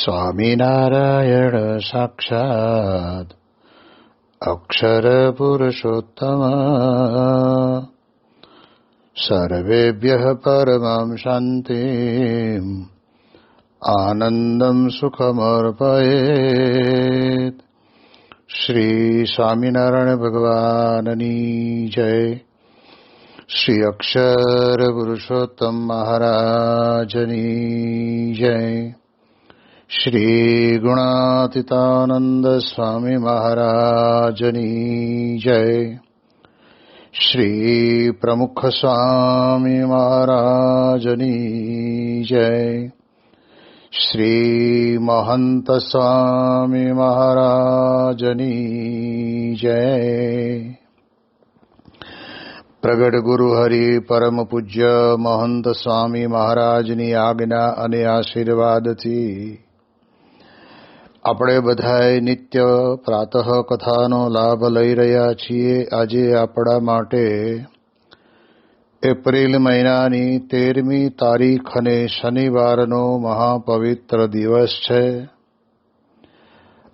સ્વામિનારાયણ સાક્ષાત અક્ષર પુરુષોત્તમ સર્વેભ્યઃ પરમં શાંતિમ આનંદમ સુખમર્પયેત. શ્રી સ્વામિનારાયણ ભગવાનની જય. શ્રી અક્ષર પુરુષોત્તમ મહારાજની જય. શ્રી ગુણાતીતાનંદ સ્વામી મહારાજની જય. શ્રી પ્રમુખ સ્વામી મહારાજની જય. શ્રી મહંત સ્વામી મહારાજની જય. પ્રગટ ગુરુ હરિ પરમ પૂજ્ય મહંત સ્વામી મહારાજની આજ્ઞા અને આશીર્વાદથી આપણે બધાએ નિત્ય પ્રાતઃ કથાનો લાભ લઈ રહ્યા છીએ. આજે આપણા માટે એપ્રિલ મહિનાની 13મી તારીખ અને શનિવારનો મહાપવિત્ર દિવસ છે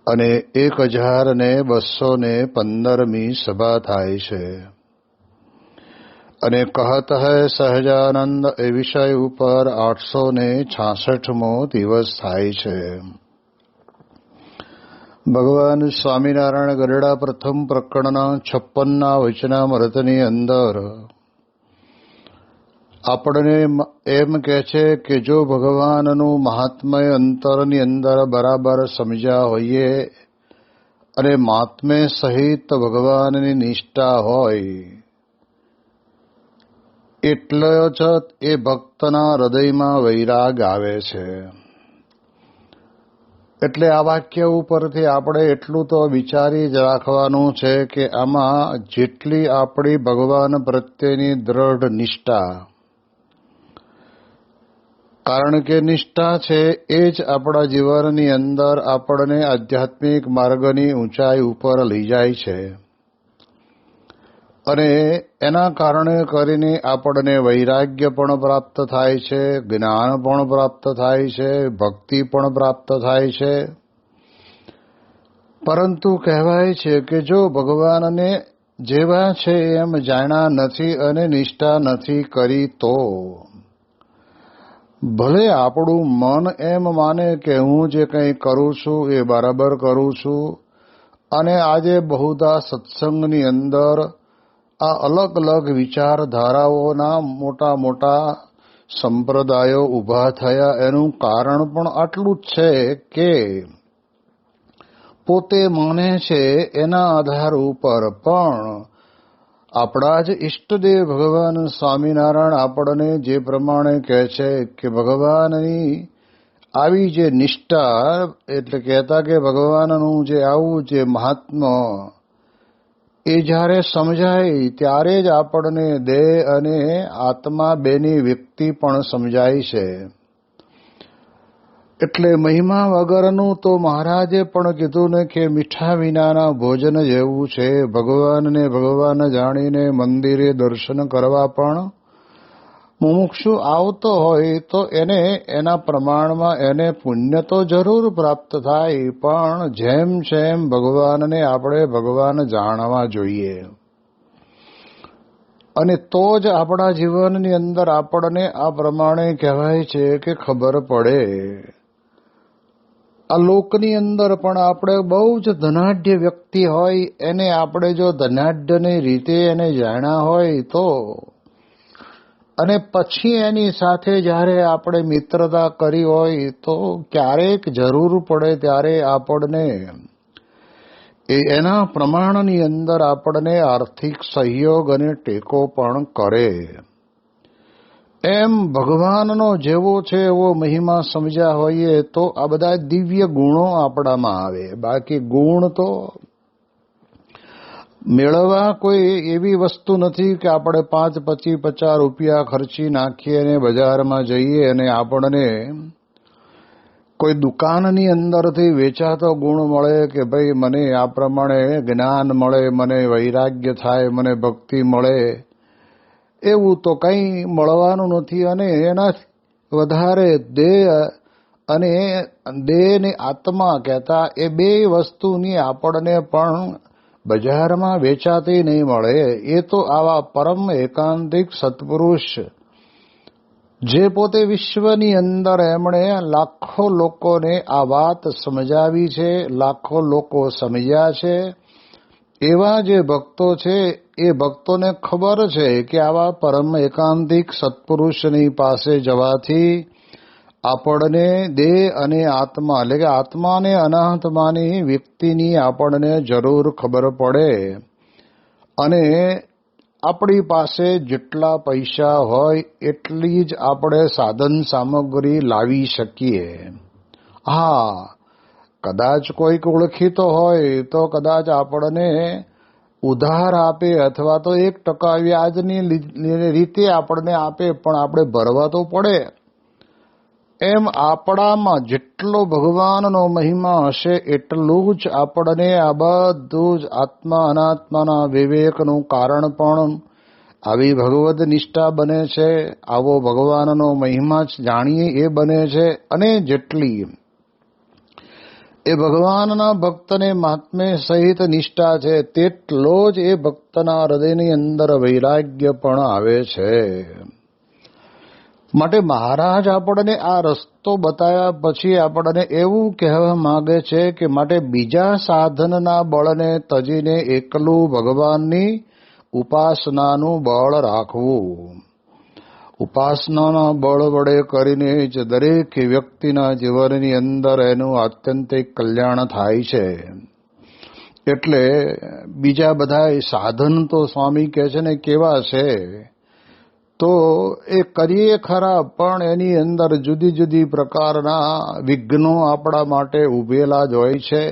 અને 1215મી સભા થાય છે. અને કહત હૈ સહજાનંદ એ વિષય ઉપર 866મો દિવસ થાય છે. ભગવાન સ્વામિનારાયણ ગરડા પ્રથમ પ્રકરણના 56ના વચનામૃતની અંદર આપણને એમ કહે છે કે જો ભગવાનનું મહાત્મ્ય અંતરની અંદર બરાબર સમજ્યા હોઈએ અને મહાત્મ્ય સહિત ભગવાનની નિષ્ઠા હોય એટલે જ એ ભક્તના હૃદયમાં વૈરાગ આવે છે. એટલે આ વાક્ય ઉપરથી આપણે એટલું તો વિચારી જ રાખવાનું છે કે આમાં જેટલી આપણી ભગવાન પ્રત્યેની દ્રઢ નિષ્ઠા, કારણ કે નિષ્ઠા છે એ જ આપણા જીવનની અંદર આપણને આધ્યાત્મિક માર્ગની ઊંચાઈ ઉપર લઈ જાય છે અને એના કારણે કરીને આપણને વૈરાગ્ય પણ પ્રાપ્ત થાય છે, જ્ઞાન પણ પ્રાપ્ત થાય છે, ભક્તિ પણ પ્રાપ્ત થાય છે. પરંતુ કહેવાય છે કે જો ભગવાનને જેવા છે એમ જાણ્યા નથી અને નિષ્ઠા નથી કરી તો ભલે આપણું મન એમ માને કે હું જે કંઈ કરું છું એ બરાબર કરું છું અને આજે બહુધા સત્સંગની અંદર આ અલગ અલગ વિચારધારાઓના મોટા મોટા સંપ્રદાયો ઊભા થયા. એનું કારણ પણ આટલું જ છે કે પોતે માને છે એના આધાર ઉપર પણ આપણા જ ઈષ્ટદેવ ભગવાન સ્વામિનારાયણ આપણને જે પ્રમાણે કહે છે કે ભગવાનની આવી જે નિષ્ઠા, એટલે કહેતા કે ભગવાનનું જે આવું જે મહાત્મ્ય એ જ્યારે સમજાય ત્યારે જ આપણને દેહ અને આત્મા બેની વ્યક્તિ પણ સમજાય છે. એટલે મહિમા વગરનું તો મહારાજે પણ કીધું ને કે મીઠા વિનાના ભોજન જેવું છે. ભગવાનને ભગવાન જાણીને મંદિરે દર્શન કરવા પણ મુમુક્ષુ આવતો હોય તો એને એના પ્રમાણમાં એને પુણ્ય તો જરૂર પ્રાપ્ત થાય, પણ જેમ જેમ ભગવાનને આપણે ભગવાન જાણવા જોઈએ અને તો જ આપણા જીવનની અંદર આપણને આ પ્રમાણે કહેવાય છે કે ખબર પડે. આ લોકની અંદર પણ આપણે બહુ જ ધનાઢ્ય વ્યક્તિ હોય એને આપણે જો ધનાઢ્યની રીતે એને જાણ્યા હોય તો અને પછી એની સાથે જ્યારે આપણે મિત્રતા કરી હોય તો ક્યારેક જરૂર પડે ત્યારે આપણને એના પ્રમાણની અંદર આપણને આર્થિક સહયોગ અને ટેકો પણ કરે. એમ ભગવાનનો જેવો છે એવો મહિમા સમજ્યા હોઈએ તો આ બધા દિવ્ય ગુણો આપણામાં આવે. બાકી ગુણ તો મેળવવા કોઈ એવી વસ્તુ નથી કે આપણે 5, 25, 50 રૂપિયા ખર્ચી નાખીએ અને બજારમાં જઈએ અને આપણને કોઈ દુકાનની અંદરથી વેચાતો ગુણ મળે કે ભાઈ મને આ પ્રમાણે જ્ઞાન મળે, મને વૈરાગ્ય થાય, મને ભક્તિ મળે, એવું તો કંઈ મળવાનું નથી. અને એના વધારે દેહ અને દેહ ને આત્મા કહેતા એ બે વસ્તુની આપણને પણ બજારમાં વેચાતી નહીં મળે. એ તો આવા પરમ એકાંતિક સત્પુરુષ જે પોતે વિશ્વની અંદર એમણે લાખો લોકોને આ વાત સમજાવી છે, લાખો લોકો સમજ્યા છે, એવા જે ભક્તો છે એ ભક્તોને ખબર છે કે આવા પરમ એકાંતિક સત્પુરુષની પાસે જવાથી આપણને દેહ અને આત્મા એટલે કે આત્મા અને અનાત્માની વ્યક્તિની આપણને જરૂર ખબર પડે. અને આપણી પાસે જેટલા પૈસા હોય એટલી જ આપણે સાધન સામગ્રી લાવી શકીએ. હા, કદાચ કોઈક ઓળખીતો હોય તો કદાચ આપણને ઉધાર આપે અથવા તો 1% વ્યાજની રીતે આપણને આપે, પણ આપણે ભરવા તો પડે. એમ આપણામાં જેટલો ભગવાનનો મહિમા હશે એટલું જ આપણને આ બધું જ આત્મા અનાત્માના વિવેકનું કારણ પણ આવી ભગવદ નિષ્ઠા બને છે. આવો ભગવાનનો મહિમા જ જાણીએ એ બને છે. અને જેટલી એ ભગવાનના ભક્તને મહાત્મ્ય સહિત નિષ્ઠા છે તેટલો જ એ ભક્તના હૃદયની અંદર વૈરાગ્ય પણ આવે છે. માટે મહારાજ આપણને આ રસ્તો બતાવ્યા પછી આપણને એવું કહેવા માંગે છે કે માટે બીજા સાધનના બળને તજીને એકલું ભગવાનની ઉપાસનાનું બળ રાખવું. ઉપાસનાના બળ વડે કરીને જ દરેક વ્યક્તિના જીવનની અંદર એનું આત્યંતિક કલ્યાણ થાય છે. એટલે બીજા બધા સાધન તો સ્વામી કહે છે ને કેવા છે તો એ કરીએ ખરા, પણ એની અંદર જુદી જુદી પ્રકારના વિઘ્નો આપણા માટે ઉભેલા જ હોય છે.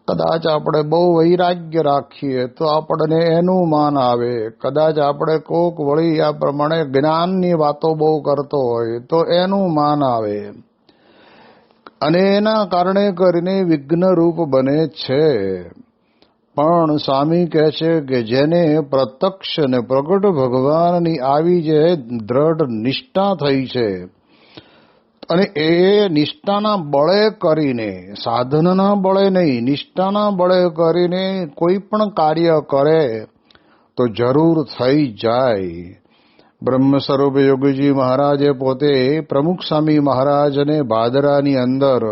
કદાચ આપણે બહુ વૈરાગ્ય રાખીએ તો આપણને એનું માન આવે. કદાચ આપણે કોક વળી આ પ્રમાણે જ્ઞાનની વાતો બહુ કરતો હોય તો એનું માન આવે, અને એના કારણે કરીને વિઘ્નરૂપ બને છે. પણ સ્વામી કહે છે કે જેને પ્રત્યક્ષ અને પ્રગટ ભગવાનની આવી જે દ્રઢ નિષ્ઠા થઈ છે અને એ નિષ્ઠાના બળે કરીને, સાધનના બળે નહીં, નિષ્ઠાના બળે કરીને કોઈ પણ કાર્ય કરે તો જરૂર થઈ જાય. બ્રહ્મ સ્વરૂપ યોગીજી મહારાજે પોતે પ્રમુખ સ્વામી મહારાજને ભાદરાની અંદર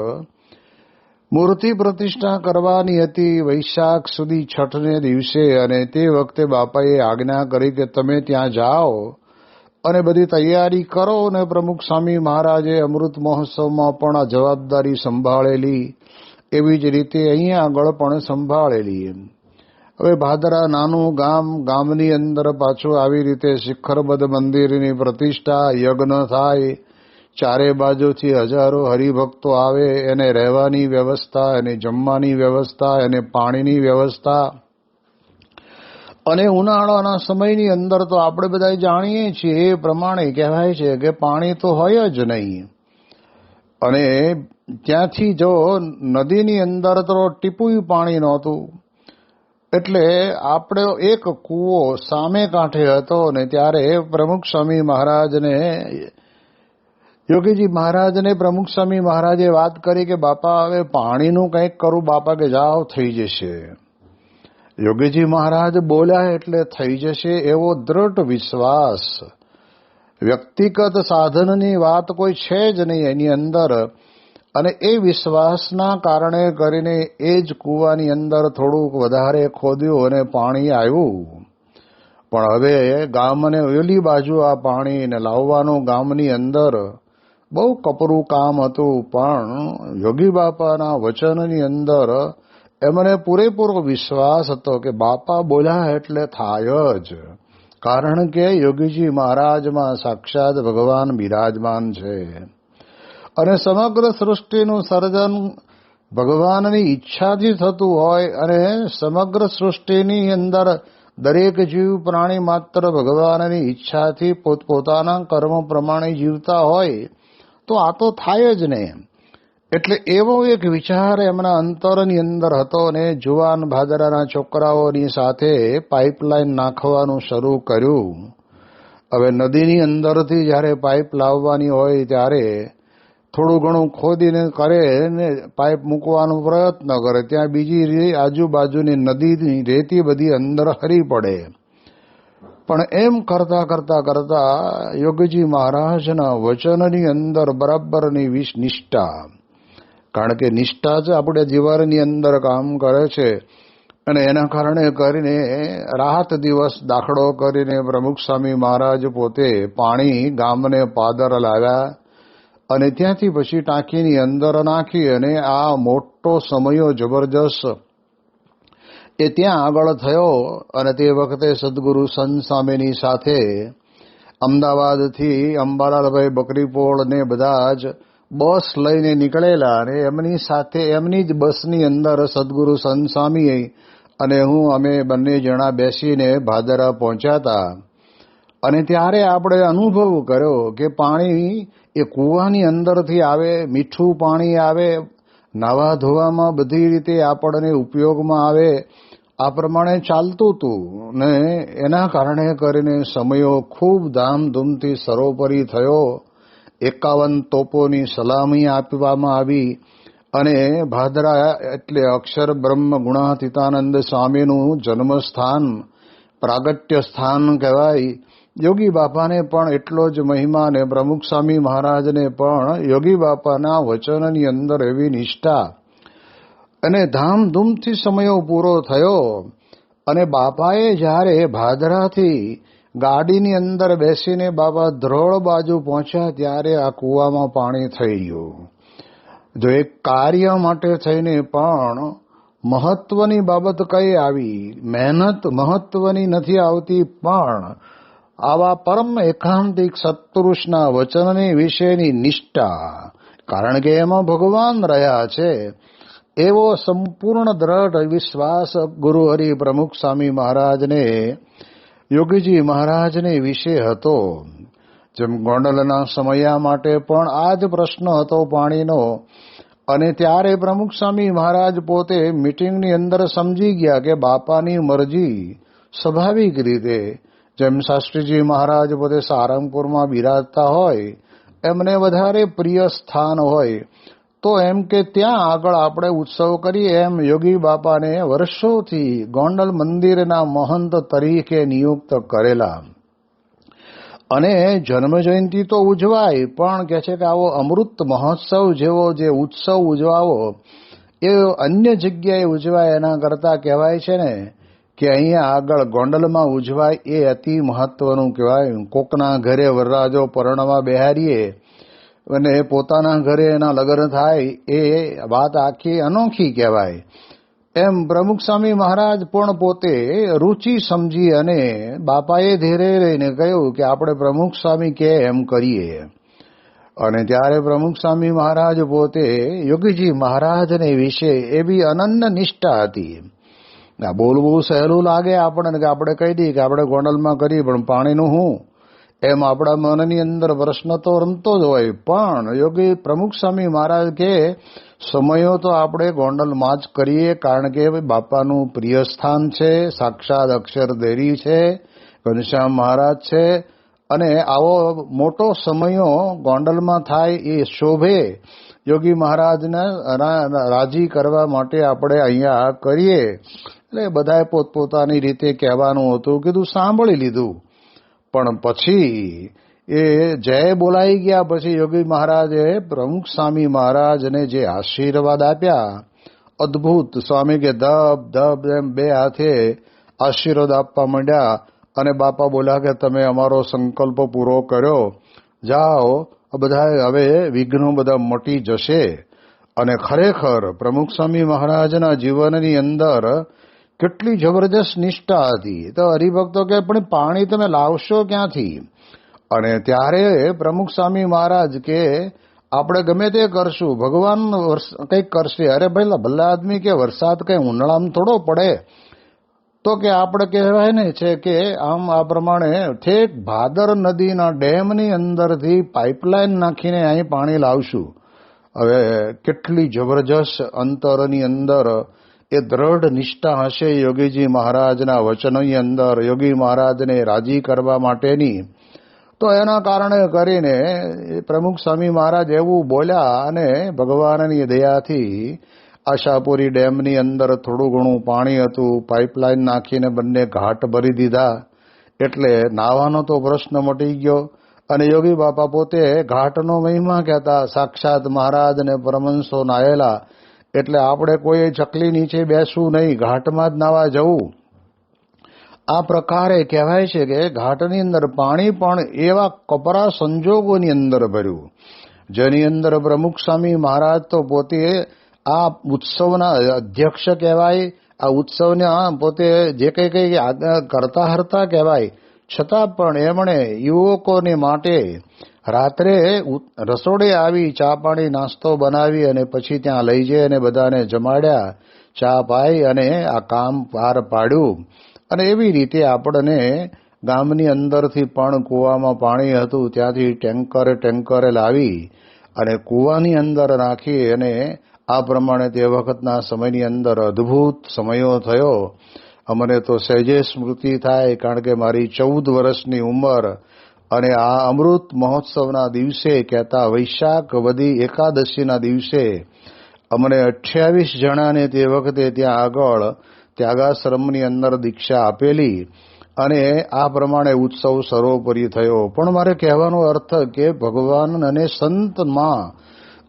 મૂર્તિ પ્રતિષ્ઠા કરવાની હતી વૈશાખ સુધી છઠને દિવસે, અને તે વખતે બાપાએ આજ્ઞા કરી કે તમે ત્યાં જાઓ અને બધી તૈયારી કરો. અને પ્રમુખ સ્વામી મહારાજે અમૃત મહોત્સવમાં પણ આ જવાબદારી સંભાળેલી, એવી જ રીતે અહીંયા આગળ પણ સંભાળેલી. હવે ભાદરા નાનું ગામ, ગામની અંદર પાછું આવી રીતે શિખરબદ્ધ મંદિરની પ્રતિષ્ઠા, યજ્ઞ થાય, ચારે બાજુથી હજારો હરિભક્તો આવે, એને રહેવાની વ્યવસ્થા, એને જમવાની વ્યવસ્થા, એને પાણીની વ્યવસ્થા. અને ઉનાળાના સમયની અંદર તો આપણે બધા જાણીએ છીએ એ પ્રમાણે કહેવાય છે કે પાણી તો હોય જ નહીં. અને ત્યાંથી જો નદીની અંદર તો ટીપું પાણી નહોતું, એટલે આપણે એક કૂવો સામે કાંઠે હતો. ને ત્યારે પ્રમુખ સ્વામી મહારાજને, યોગીજી મહારાજને પ્રમુખ સ્વામી મહારાજે વાત કરી કે બાપા હવે પાણીનું કંઈક કરું. બાપા કે જાઓ થઈ જશે. યોગીજી મહારાજ બોલ્યા એટલે થઈ જશે એવો દ્રઢ વિશ્વાસ. વ્યક્તિગત સાધનની વાત કોઈ છે જ નહીં એની અંદર. અને એ વિશ્વાસના કારણે કરીને એ જ કૂવાની અંદર થોડુંક વધારે ખોદ્યું અને પાણી આવ્યું. પણ હવે ગામને ઓલી બાજુ આ પાણીને લાવવાનું ગામની અંદર બહુ કપરું કામ હતું. પણ યોગી બાપાના વચનની અંદર એમને પૂરેપૂરો વિશ્વાસ હતો કે બાપા બોલ્યા એટલે થાય જ. કારણ કે યોગીજી મહારાજમાં સાક્ષાત ભગવાન બિરાજમાન છે. અને સમગ્ર સૃષ્ટિનું સર્જન ભગવાનની ઈચ્છાથી થતું હોય, અને સમગ્ર સૃષ્ટિની અંદર દરેક જીવ પ્રાણી માત્ર ભગવાનની ઈચ્છાથી પોતપોતાના કર્મ પ્રમાણે જીવતા હોય તો આ તો થાય જ ને. એટલે એવો એક વિચાર એમના અંતરની અંદર હતો. ને જુવાન ભાદરાના છોકરાઓની સાથે પાઇપલાઇન નાખવાનું શરૂ કર્યું. હવે નદીની અંદરથી જ્યારે પાઇપ લાવવાની હોય ત્યારે થોડું ઘણું ખોદીને કરે ને પાઇપ મૂકવાનો પ્રયત્ન કરે, ત્યાં બીજી આજુબાજુની નદીની રેતી બધી અંદર હરી પડે. પણ એમ કરતા કરતા કરતા યોગીજી મહારાજના વચનની અંદર બરાબરની નિષ્ઠા, કારણ કે નિષ્ઠા જ આપણે જીવનની અંદર કામ કરે છે. અને એના કારણે કરીને રાત દિવસ દાખલો કરીને પ્રમુખ સ્વામી મહારાજ પોતે પાણી ગામને પાદર લાવ્યા અને ત્યાંથી પછી ટાંકીની અંદર નાખી અને આ મોટો સમયો જબરજસ્ત એ ત્યાં આગળ થયો. અને તે વખતે સદગુરુ સંત સ્વામીની સાથે અમદાવાદથી અંબાલાલભાઈ બકરીપોળ ને બધા જ બસ લઈને નીકળેલા અને એમની સાથે એમની જ બસની અંદર સદગુરુ સંત સ્વામી અને હું અમે બંને જણા બેસીને ભાદરા પહોંચ્યા હતા. અને ત્યારે આપણે અનુભવ કર્યો કે પાણી એ કૂવાની અંદરથી આવે, મીઠું પાણી આવે, નાવા ધોવામાં બધી રીતે આપણને ઉપયોગમાં આવે, આ પ્રમાણે ચાલતું હતું. ને એના કારણે કરીને સમયો ખૂબ ધામધૂમથી સરોપરી થયો. 51 તોપોની સલામી આપવામાં આવી અને ભાદરા એટલે અક્ષર બ્રહ્મ ગુણાતીતાનંદ સ્વામીનું જન્મસ્થાન, પ્રાગટ્ય સ્થાન કહેવાય. યોગી બાપાને પણ એટલો જ મહિમા ને પ્રમુખ સ્વામી મહારાજને પણ યોગી બાપાના વચનની અંદર એવી નિષ્ઠા અને ધામધૂમથી સમયો પૂરો થયો. અને બાપાએ જ્યારે ભાદરાથી ગાડીની અંદર બેસીને બાપા ધ્રોળ બાજુ પહોંચ્યા ત્યારે આ કૂવામાં પાણી થઈ ગયું. જો એક કાર્ય માટે થઈને પણ મહત્વની બાબત કઈ આવી, મહેનત મહત્વની નથી આવતી, પણ આવા પરમ એકાંતિક સત્પુરુષના વચનની વિશેની નિષ્ઠા, કારણ કે એમાં ભગવાન રહ્યા છે, એવો સંપૂર્ણ દ્રઢ વિશ્વાસ ગુરુ હરિ પ્રમુખ સ્વામી મહારાજને યોગીજી મહારાજને વિશે હતો. જેમ ગોંડલના સમયા માટે પણ આ જ પ્રશ્ન હતો પાણીનો. અને ત્યારે પ્રમુખ સ્વામી મહારાજ પોતે મીટિંગની અંદર સમજી ગયા કે બાપાની મરજી સ્વાભાવિક રીતે, જેમ શાસ્ત્રીજી મહારાજ પોતે સારંગપુરમાં બિરાજતા હોય, એમને વધારે પ્રિય સ્થાન હોય, તો એમ કે ત્યાં આગળ આપણે ઉત્સવ કરીએ. એમ યોગી બાપાને વર્ષોથી ગોંડલ મંદિરના મહંત તરીકે નિયુક્ત કરેલા. અને જન્મજયંતિ તો ઉજવાય, પણ કહે છે કે આવો અમૃત મહોત્સવ જેવો જે ઉત્સવ ઉજવાવો એ અન્ય જગ્યાએ ઉજવાય એના કરતાં કહેવાય છે ને કે અહીંયા આગળ ગોંડલમાં ઉજવાય એ અતિ મહત્વનું કહેવાય. કોકના ઘરે વરરાજો પરણવા બેહારીએ અને પોતાના ઘરે એના લગ્ન થાય એ વાત આખી અનોખી કહેવાય. એમ પ્રમુખ સ્વામી મહારાજ પણ પોતે રુચિ સમજી અને બાપાએ ધીરે રહીને કહ્યું કે આપણે પ્રમુખ સ્વામી કે એમ કરીએ. અને ત્યારે પ્રમુખ સ્વામી મહારાજ પોતે યોગીજી મહારાજને વિશે એવી અનન્ય નિષ્ઠા હતી. બોલવું સહેલું લાગે આપણને કે આપણે કહી દઈએ કે આપણે ગોંડલમાં કરીએ, પણ પાણીનું હું, એમ આપણા મનની અંદર પ્રશ્ન તો રમતો જ હોય. પણ યોગી પ્રમુખ સ્વામી મહારાજ કે સમયો તો આપણે ગોંડલમાં જ કરીએ, કારણ કે બાપાનું પ્રિય સ્થાન છે, સાક્ષાત અક્ષરદેરી છે, ઘનશ્યામ મહારાજ છે, અને આવો મોટો સમયો ગોંડલમાં થાય એ શોભે. યોગી મહારાજને રાજી કરવા માટે આપણે અહીંયા કરીએ. એટલે બધાએ પોતપોતાની રીતે કહેવાનું હતું, કીધું સાંભળી લીધું. પણ પછી એ જય બોલાઈ ગયા પછી યોગી મહારાજે પ્રમુખ સ્વામી મહારાજને જે આશીર્વાદ આપ્યા, અદ્ભુત. સ્વામી કે ધબ ધબ એમ બે હાથે આશીર્વાદ આપવા માંડ્યા. અને બાપા બોલ્યા કે તમે અમારો સંકલ્પ પૂરો કર્યો, જાઓ, બધા હવે વિઘ્નો બધા મટી જશે. અને ખરેખર પ્રમુખ સ્વામી મહારાજના જીવનની અંદર કેટલી જબરજસ્ત નિષ્ઠા હતી. તો હરિભક્તો કે પણ પાણી તમે લાવશો ક્યાંથી? અને ત્યારે પ્રમુખ સ્વામી મહારાજ કે આપણે ગમે તે કરશું, ભગવાન કંઈક કરશે. અરે ભાઈ ભલા આદમી કે વરસાદ કંઈ ઉનાળામાં થોડો પડે, તો કે આપણે કહેવાય ને છે કે આમ આ પ્રમાણે ઠેક ભાદર નદીના ડેમની અંદરથી પાઇપલાઇન નાખીને અહીં પાણી લાવશું. હવે કેટલી જબરજસ્ત અંતરની અંદર એ દ્રઢ નિષ્ઠા હશે યોગીજી મહારાજના વચનોની અંદર, યોગી મહારાજને રાજી કરવા માટેની. તો એના કારણે કરીને પ્રમુખ સ્વામી મહારાજ એવું બોલ્યા અને ભગવાનની દયાથી આશાપુરી ડેમની અંદર થોડું ઘણું પાણી હતું, પાઇપલાઇન નાખીને બંને ઘાટ ભરી દીધા એટલે નાવાનો તો પ્રશ્ન મટી ગયો. અને યોગી બાપા પોતે ઘાટનો મહિમા કહેતા, સાક્ષાત મહારાજ અને પરમહંસો નાયેલા એટલે આપણે કોઈ ચકલી નીચે બેસવું નહીં, ઘાટમાં જ નાવા જવું. આ પ્રકારે કહેવાય છે કે ઘાટની અંદર પાણી પણ એવા કપરા સંજોગોની અંદર ભર્યું, જેની અંદર પ્રમુખ સ્વામી મહારાજ તો પોતે આ ઉત્સવના અધ્યક્ષ કહેવાય, આ ઉત્સવના પોતે જે કંઈ કરતા હરતા કહેવાય, છતાં પણ એમણે યુવકોને માટે રાત્રે રસોડે આવી ચા પાણી નાસ્તો બનાવી અને પછી ત્યાં લઈ જઈ અને બધાને જમાડ્યા, ચા પાઈ અને આ કામ પાર પાડ્યું. અને એવી રીતે આપણને ગામની અંદરથી પણ કૂવામાં પાણી હતું ત્યાંથી ટેન્કરે લાવી અને કૂવાની અંદર નાખી અને આ પ્રમાણે તે વખતના સમયની અંદર અદ્ભુત સમયો થયો. અમને તો સહેજે સ્મૃતિ થાય, કારણ કે મારી 14 વર્ષની ઉંમર અને આ અમૃત મહોત્સવના દિવસે કહેતા વૈશાખ વદી એકાદશીના દિવસે અમને 28 જણાને તે વખતે ત્યાં આગળ ત્યાગાશ્રમની અંદર દીક્ષા આપેલી અને આ પ્રમાણે ઉત્સવ સર્વોપરી થયો. પણ મારે કહેવાનો અર્થ કે ભગવાન અને સંતમાં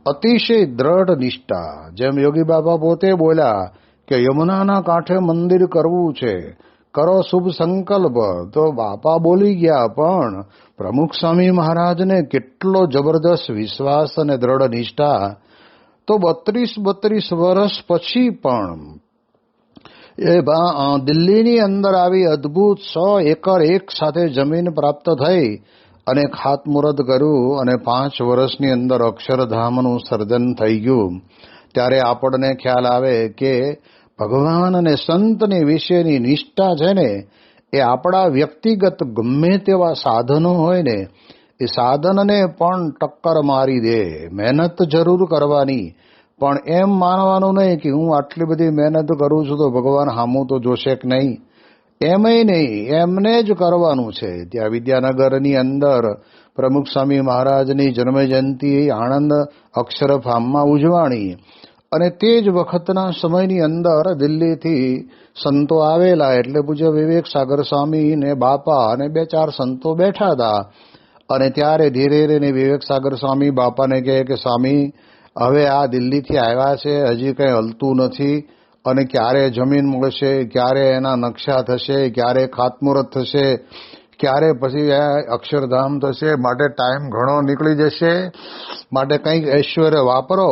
અતિશય દ્રઢ નિષ્ઠા, જેમ યોગી બાબા પોતે બોલ્યા કે યમુનાના કાંઠે મંદિર કરવું છે, કરો શુભ સંકલ્પ. તો બાપા બોલી ગયા, પણ પ્રમુખ સ્વામી મહારાજને કેટલો જબરદસ્ત વિશ્વાસ અને દ્રઢ નિષ્ઠા. તો 32 વર્ષ પછી પણ એ દિલ્હીની અંદર આવી અદ્ભુત 100 એકર એક સાથે જમીન પ્રાપ્ત થઈ અને ખાતમુહૂર્ત કર્યું અને 5 વર્ષની અંદર અક્ષરધામનું સર્જન થઈ ગયું. ત્યારે આપણને ખ્યાલ આવે કે ભગવાન અને સંતની વિશેની નિષ્ઠા છે ને, એ આપણા વ્યક્તિગત ગમે તેવા સાધનો હોય ને, એ સાધનને પણ ટક્કર મારી દે. મહેનત જરૂર કરવાની, પણ એમ માનવાનું નહીં કે હું આટલી બધી મહેનત કરું છું તો ભગવાન હામું તો જોશે કે નહીં, એમય નહીં, એમને જ કરવાનું છે. ત્યાં વિદ્યાનગરની અંદર પ્રમુખ સ્વામી મહારાજની જન્મજયંતિ આણંદ અક્ષરધામમાં ઉજવાણી અને તે જ વખતના સમયની અંદર દિલ્હીથી સંતો આવેલા, એટલે પૂજ્ય વિવેક સાગર સ્વામી ને બાપા અને 2-4 સંતો બેઠા હતા. અને ત્યારે ધીરે ધીરે વિવેક સાગર સ્વામી બાપાને કહે કે સ્વામી, હવે આ દિલ્હીથી આવ્યા છે, હજી કંઈ હલતું નથી અને ક્યારે જમીન મળશે, ક્યારે એના નકશા થશે, ક્યારે ખાતમુહૂર્ત થશે, ક્યારે પછી અક્ષરધામ થશે, માટે ટાઈમ ઘણો નીકળી જશે, માટે કંઈક ઐશ્વર્ય વાપરો.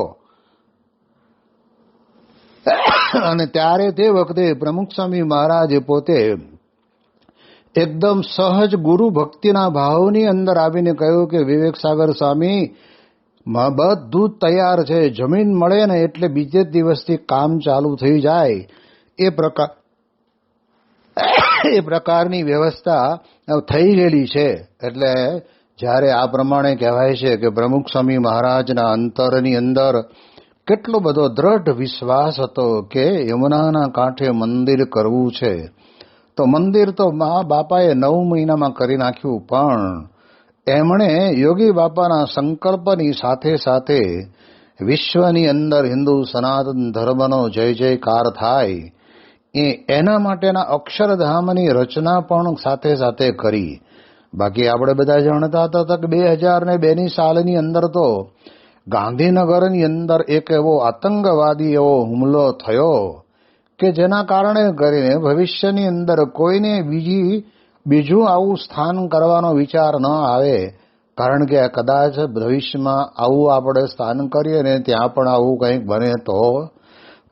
અને ત્યારે તે વખતે પ્રમુખ સ્વામી મહારાજે પોતે એકદમ સહજ ગુરુ ભક્તિના ભાવની અંદર આવીને કહ્યું કે વિવેક સાગર સ્વામી, બધું તૈયાર છે, જમીન મળે ને એટલે બીજે દિવસથી કામ ચાલુ થઈ જાય, એ પ્રકારની વ્યવસ્થા થઈ ગયેલી છે. એટલે જ્યારે આ પ્રમાણે કહેવાય છે કે પ્રમુખ સ્વામી મહારાજના અંતરની અંદર કેટલો બધો દ્રઢ વિશ્વાસ હતો કે યમુનાના કાંઠે મંદિર કરવું છે. તો મંદિર તો બાપાએ 9 મહિનામાં કરી નાખ્યું, પણ એમણે યોગી બાપાના સંકલ્પની સાથે સાથે વિશ્વની અંદર હિન્દુ સનાતન ધર્મનો જય જયકાર થાય એના માટેના અક્ષરધામની રચના પણ સાથે સાથે કરી. બાકી આપણે બધા જાણતા હતા કે 2002ની સાલની અંદર તો ગાંધીનગરની અંદર એક એવો આતંકવાદી એવો હુમલો થયો કે જેના કારણે કરીને ભવિષ્યની અંદર કોઈને બીજું આવું સ્થાન કરવાનો વિચાર ન આવે, કારણ કે કદાચ ભવિષ્યમાં આવું આપણે સ્થાન કરીએ ને ત્યાં પણ આવું કંઈક બને તો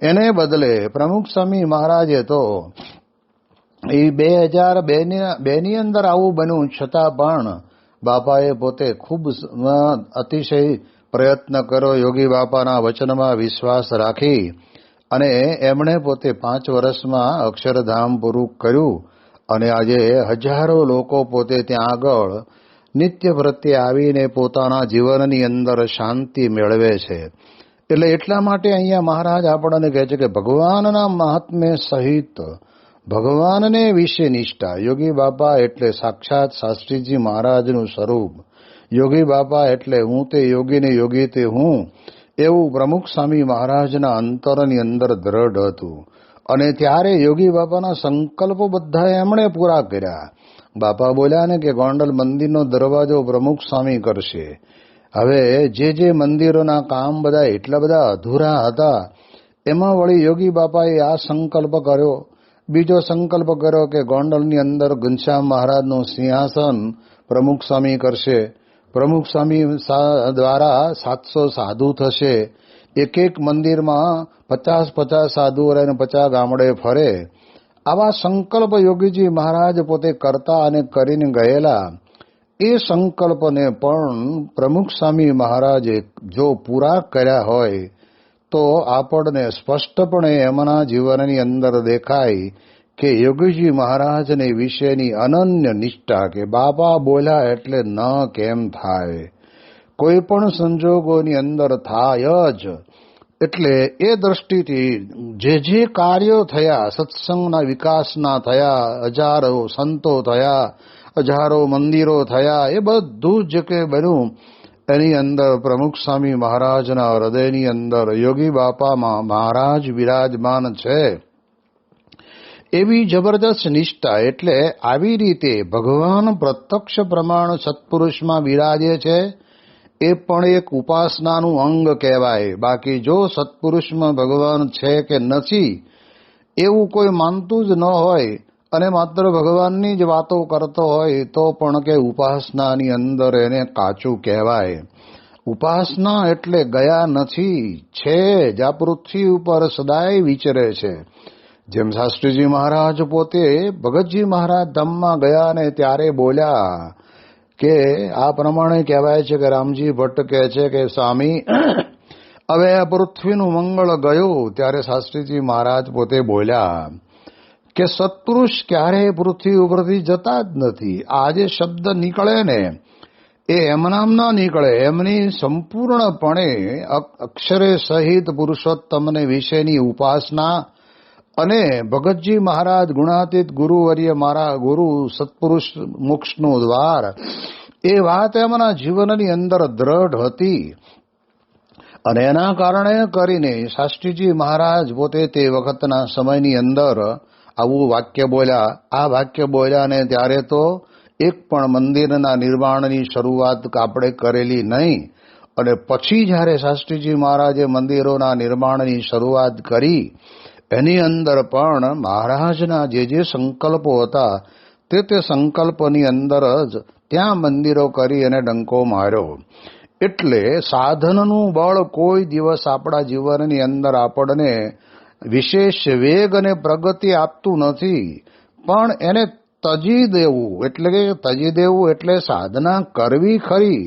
એને બદલે પ્રમુખ સ્વામી મહારાજે તો એ 2002ની અંદર આવું બન્યું, છતાં પણ બાપાએ પોતે ખૂબ અતિશય પ્રયત્ન કર્યો, યોગી બાપાના વચનમાં વિશ્વાસ રાખી અને એમણે પોતે 5 વર્ષમાં અક્ષરધામ પૂરું કર્યું. અને આજે હજારો લોકો પોતે ત્યાં આગળ નિત્ય પ્રત્યે આવીને પોતાના જીવનની અંદર શાંતિ મેળવે છે. એટલે એટલા માટે અહીંયા મહારાજ આપણને કહે છે કે ભગવાનના મહાત્મ્ય સહિત ભગવાનને વિશે નિષ્ઠા. યોગી બાપા એટલે સાક્ષાત શાસ્ત્રીજી મહારાજનું સ્વરૂપ. યોગી બાપા એટલે હું તે યોગી ને યોગી તે હું, એવું પ્રમુખ સ્વામી મહારાજના અંતરની અંદર દ્રઢ હતું. અને ત્યારે યોગી બાપાના સંકલ્પો બધા એમણે પૂરા કર્યા. બાપા બોલ્યા ને કે ગોંડલ મંદિરનો દરવાજો પ્રમુખ સ્વામી કરશે. હવે જે મંદિરોના કામ બધા એટલા બધા અધૂરા હતા, એમાં વળી યોગી બાપાએ આ સંકલ્પ કર્યો. બીજો સંકલ્પ કર્યો કે ગોંડલની અંદર ઘનશ્યામ મહારાજનું સિંહાસન પ્રમુખ સ્વામી કરશે. પ્રમુખ સ્વામી દ્વારા 700 સાધુ થશે. એક મંદિરમાં 50 સાધુ રહીને 50 ગામડે ફરે. આવા સંકલ્પ યોગીજી મહારાજ પોતે કરતા અને કરીને ગયેલા. એ સંકલ્પને પણ પ્રમુખ સ્વામી મહારાજે જો પૂરા કર્યા હોય તો આપણને સ્પષ્ટપણે એમના જીવનની અંદર દેખાય કે યોગીજી મહારાજને વિશેની અનન્ય નિષ્ઠા, કે બાપા બોલ્યા એટલે ન કેમ થાય, કોઈ પણ સંજોગોની અંદર થાય જ. એટલે એ દ્રષ્ટિથી જે કાર્યો થયા, સત્સંગના વિકાસના થયા, હજારો સંતો થયા, હજારો મંદિરો થયા, એ બધું જ કે બન્યું એની અંદર પ્રમુખ સ્વામી મહારાજના હૃદયની અંદર યોગી બાપામાં મહારાજ વિરાજમાન છે. એવી જબરદસ્ત નિષ્ઠા. એટલે આવી રીતે ભગવાન પ્રત્યક્ષ પ્રમાણ સત્પુરુષમાં વિરાજે છે. એ પણ એક ઉપાસનાનું અંગ કહેવાય. બાકી જો સત્પુરુષમાં ભગવાન છે કે નથી એવું કોઈ માનતું જ ન હોય અને માત્ર ભગવાનની જ વાતો કરતો હોય તો પણ કે ઉપાસનાની અંદર એને કાચું કહેવાય. ઉપાસના એટલે ગયા નથી, છે જ આ પૃથ્વી ઉપર સદાય વિચરે છે. જેમ શાસ્ત્રીજી મહારાજ પોતે ભગતજી મહારાજ ધામમાં ગયા ને ત્યારે બોલ્યા કે આ પ્રમાણે કહેવાય છે કે રામજી ભટ્ટ કહે છે કે સ્વામી હવે આ પૃથ્વીનું મંગળ ગયું. ત્યારે શાસ્ત્રીજી મહારાજ પોતે બોલ્યા કે સત્પુરુષ ક્યારેય પૃથ્વી ઉપરથી જતા જ નથી. આ જે શબ્દ નીકળે ને એ એમનામ ન નીકળે, એમની સંપૂર્ણપણે અક્ષરે સહિત પુરુષોત્તમને વિશેની ઉપાસના અને ભગતજી મહારાજ ગુણાતીત ગુરુવર્ય મારા ગુરુ સત્પુરુષ મોક્ષનું દ્વાર, એ વાત એમના જીવનની અંદર દ્રઢ હતી. અને એના કારણે કરીને શાસ્ત્રીજી મહારાજ પોતે તે વખતના સમયની અંદર આવું વાક્ય બોલ્યા. આ વાક્ય બોલ્યા ને ત્યારે તો એક પણ મંદિરના નિર્માણની શરૂઆત આપણે કરેલી નહીં. અને પછી જ્યારે શાસ્ત્રીજી મહારાજે મંદિરોના નિર્માણની શરૂઆત કરી એની અંદર પણ મહારાજના જે સંકલ્પો હતા તે સંકલ્પની અંદર જ ત્યાં મંદિરો કરી અને ડંકો માર્યો. એટલે સાધનનું બળ કોઈ દિવસ આપણા જીવનની અંદર આપણને વિશેષ વેગ અને પ્રગતિ આપતું નથી, પણ એને તજી દેવું. એટલે કે તજી દેવું એટલે સાધના કરવી ખરી,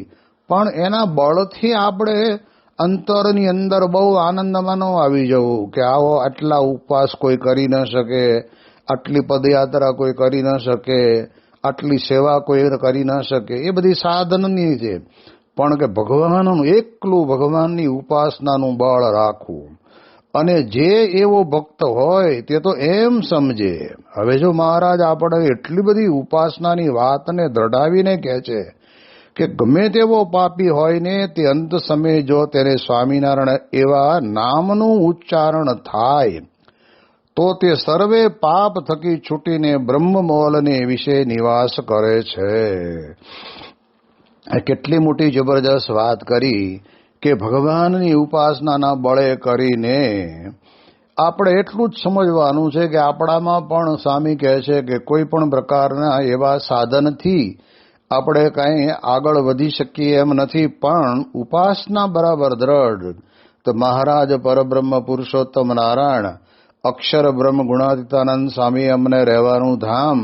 પણ એના બળથી આપણે અંતરની અંદર બહુ આનંદમાં ન આવી જવું કે આવો આટલા ઉપવાસ કોઈ કરી ન શકે, આટલી પદયાત્રા કોઈ કરી ન શકે, આટલી સેવા કોઈ કરી ન શકે. એ બધી સાધનની છે. પણ કે ભગવાનનું એકલું ભગવાનની ઉપાસનાનું બળ રાખવું. અને જે એવો ભક્ત હોય તે તો એમ સમજે. હવે જો મહારાજ આપણે એટલી બધી ઉપાસનાની વાતને દ્રઢાવીને કહે છે કે ગમે તેવો પાપી હોય ને તે અંત સમયે જો તેને સ્વામિનારાયણ એવા નામનું ઉચ્ચારણ થાય તો તે સર્વે પાપ થકી છૂટીને બ્રહ્મમોલને વિશે નિવાસ કરે છે. કેટલી મોટી જબરજસ્ત વાત કરી કે ભગવાનની ઉપાસનાના બળે કરીને આપણે એટલું જ સમજવાનું છે કે આપણામાં પણ સ્વામી કહે છે કે કોઈ પણ પ્રકારના એવા સાધનથી આપણે કાંઈ આગળ વધી શકીએ એમ નથી, પણ ઉપાસના બરાબર દ્રઢ. તો મહારાજ પરબ્રહ્મ પુરુષોત્તમ નારાયણ અક્ષર બ્રહ્મ ગુણાતીતાનંદ સ્વામી અમને રહેવાનું ધામ,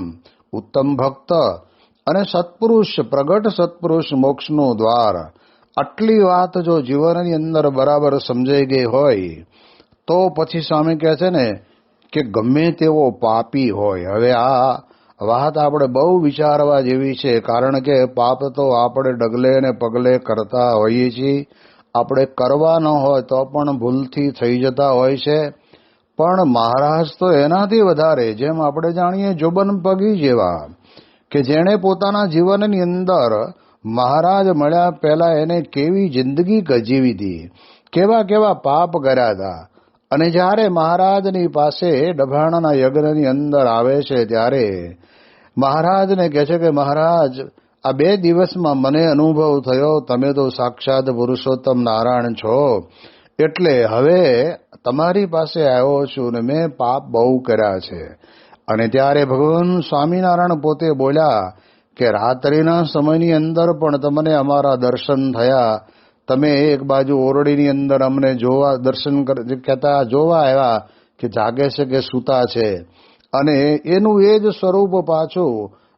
ઉત્તમ ભક્ત અને સત્પુરુષ, પ્રગટ સત્પુરુષ મોક્ષનું દ્વાર. આટલી વાત જો જીવનની અંદર બરાબર સમજાઈ ગઈ હોય તો પછી સ્વામી કહે છે ને કે ગમે તેવો પાપી હોય. હવે આ વાત આપણે બહુ વિચારવા જેવી છે, કારણ કે પાપ તો આપણે ડગલે ને પગલે કરતા હોઈએ છીએ. આપણે કરવા ન હોય તો પણ ભૂલથી થઈ જતા હોય છે. પણ મહારાજ તો એનાથી વધારે, જેમ આપણે જાણીએ જોબન પગી જેવા, કે જેણે પોતાના જીવનની અંદર મહારાજ મળ્યા પહેલા એને કેવી જિંદગી જીવી હતી, કેવા કેવા પાપ કર્યા હતા, અને જ્યારે મહારાજની પાસે ડભાણાના યજ્ઞની અંદર આવે છે ત્યારે મહારાજને કહે છે કે મહારાજ, આ 2 દિવસમાં મને અનુભવ થયો તમે તો સાક્ષાત પુરુષોત્તમ નારાયણ છો, એટલે હવે તમારી પાસે આવ્યો છું ને મેં પાપ બહુ કર્યા છે. અને ત્યારે ભગવાન સ્વામિનારાયણ પોતે બોલ્યા કે રાત્રિના સમયની અંદર પણ તમને અમારા દર્શન થયા, તમે એક બાજુ ઓરડીની અંદર અમને જોવા દર્શન કહેતા જોવા આવ્યા કે જાગે છે કે સૂતા છે, અને એનું એ જ સ્વરૂપ પાછું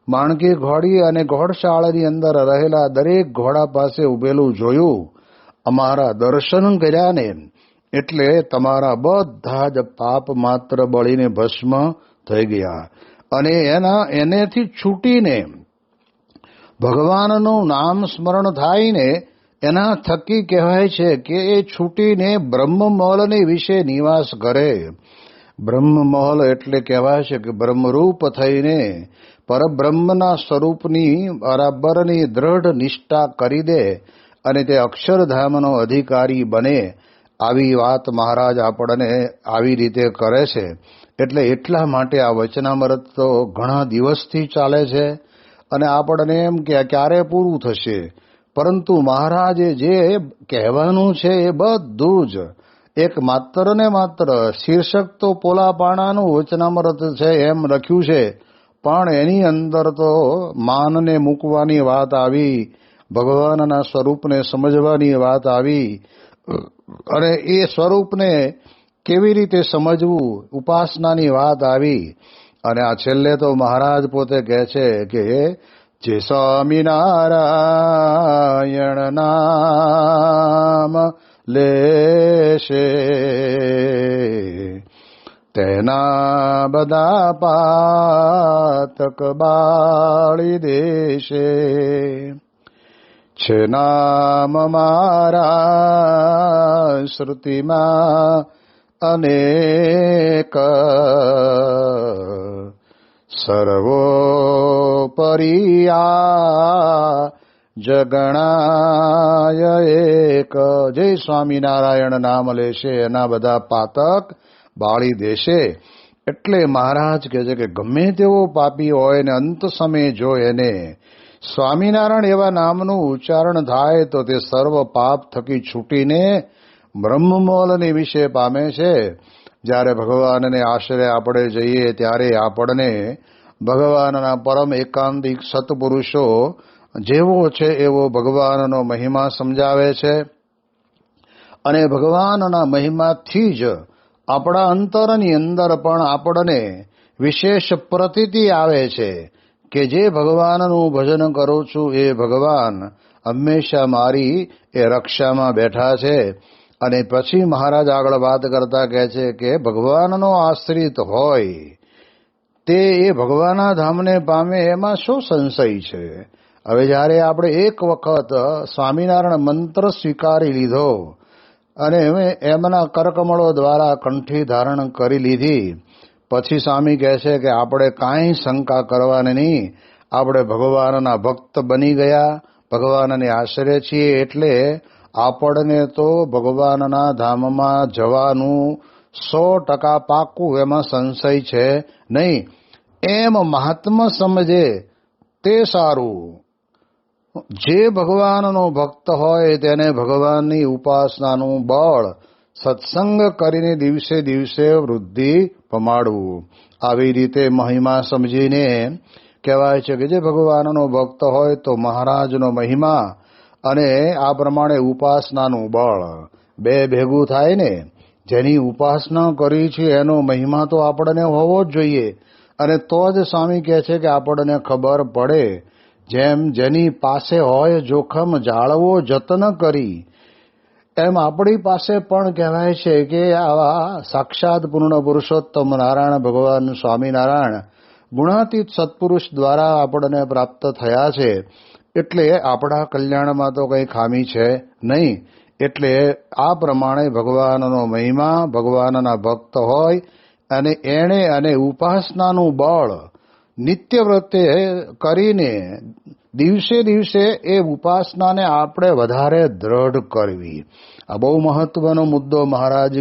માણકી ઘોડી અને ઘોડશાળાની અંદર રહેલા દરેક ઘોડા પાસે ઉભેલું જોયું, અમારા દર્શન કર્યા ને એટલે તમારા બધા જ પાપ માત્ર બળીને ભસ્મ થઈ ગયા, અને એનેથી છૂટીને ભગવાનનું નામ સ્મરણ થાય ને એના થકી કહેવાય છે કે એ છૂટીને બ્રહ્મમહલની વિશે નિવાસ કરે. બ્રહ્મમહલ એટલે કહેવાય છે કે બ્રહ્મરૂપ થઈને પરબ્રહ્મના સ્વરૂપની બરાબરની દ્રઢ નિષ્ઠા કરી દે અને તે અક્ષરધામનો અધિકારી બને. આવી વાત મહારાજ આપણને આવી રીતે કરે છે. એટલે એટલા માટે આ વચનામૃત તો ઘણા દિવસથી ચાલે છે, અને આપણને એમ કે ક્યારે પૂરું થશે, પરંતુ મહારાજે જે કહેવાનું છે એ બધું જ એક માત્ર ને માત્ર શીર્ષક તો પોલાપાણાનું વચનામૃત છે એમ લખ્યું છે, પણ એની અંદર તો માનને મૂકવાની વાત આવી, ભગવાનના સ્વરૂપને સમજવાની વાત આવી, અને એ સ્વરૂપને કેવી રીતે સમજવું ઉપાસનાની વાત આવી. અને આ છેલ્લે તો મહારાજ પોતે કહે છે કે જે સ્વામિનારાયણ નામ લેશે તેના બધા પાતક બાળી દેશે, છે નામ મારા શ્રુતિમાં અનેક, સર્વોપરિયા જગણાય એક. જે સ્વામિનારાયણ નામ લેશે એના બધા પાતક બાળી દેશે. એટલે મહારાજ કહે છે કે ગમે તેવો પાપી હોય ને અંત સમયે જો એને સ્વામિનારાયણ એવા નામનું ઉચ્ચારણ થાય તો તે સર્વ પાપ થકી છૂટીને બ્રહ્મમહલની વિશે પામે છે. જ્યારે ભગવાનને આશ્રય આપણે જઈએ ત્યારે આપણને ભગવાનના પરમ એકાંતિક સત્પુરુષો જેવો છે એવો ભગવાનનો મહિમા સમજાવે છે, અને ભગવાનના મહિમાથી જ આપણા અંતરની અંદર પણ આપણને વિશેષ પ્રતીતિ આવે છે કે જે ભગવાનનું ભજન કરું છું એ ભગવાન હંમેશા મારી એ રક્ષામાં બેઠા છે. અને પછી મહારાજ આગળ વાત કરતા કહે છે કે ભગવાનનો આશ્રિત હોય તે એ ભગવાનના ધામને પામે એમાં શું સંશય છે. હવે જ્યારે આપણે એક વખત સ્વામિનારાયણ મંત્ર સ્વીકારી લીધો અને એમના કરકમળો દ્વારા કંઠી ધારણ કરી લીધી, પછી સ્વામી કહે છે કે આપણે કાંઈ શંકા કરવાની નહીં, આપણે ભગવાનના ભક્ત બની ગયા, ભગવાનને આશ્રય છીએ, એટલે આપણને તો ભગવાનના ધામમાં જવાનું 100% પાક્કું, એમાં સંશય છે નહીં. એમ મહાત્મા સમજે તે સારું. જે ભગવાનનો ભક્ત હોય તેને ભગવાનની ઉપાસનાનું બળ સત્સંગ કરીને દિવસે દિવસે વૃદ્ધિ પમાડવું. આવી રીતે મહિમા સમજીને કહેવાય છે કે જે ભગવાનનો ભક્ત હોય તો મહારાજનો મહિમા અને આ પ્રમાણે ઉપાસનાનું બળ બે ભેગું થાય ને. જેની ઉપાસના કરી છે એનો મહિમા તો આપણને હોવો જ જોઈએ, અને તો જ સ્વામી કહે છે કે આપણને ખબર પડે. જેમ જેની પાસે હોય જોખમ જાળવો જતન કરી, એમ આપણી પાસે પણ કહેવાય છે કે આવા સાક્ષાત પૂર્ણ પુરુષોત્તમ નારાયણ ભગવાન સ્વામિનારાયણ ગુણાતીત સત્પુરુષ દ્વારા આપણને પ્રાપ્ત થયા છે, એટલે આપણા કલ્યાણમાં તો કંઈ ખામી છે નહીં. એટલે આ પ્રમાણે ભગવાનનો મહિમા, ભગવાનના ભક્ત હોય અને ઉપાસનાનું બળ નિત્ય વ્રતે કરીને દિવસે દિવસે એ ઉપાસનાને આપણે વધારે દ્રઢ કરવી. આ બહુ મહત્વનો મુદ્દો મહારાજ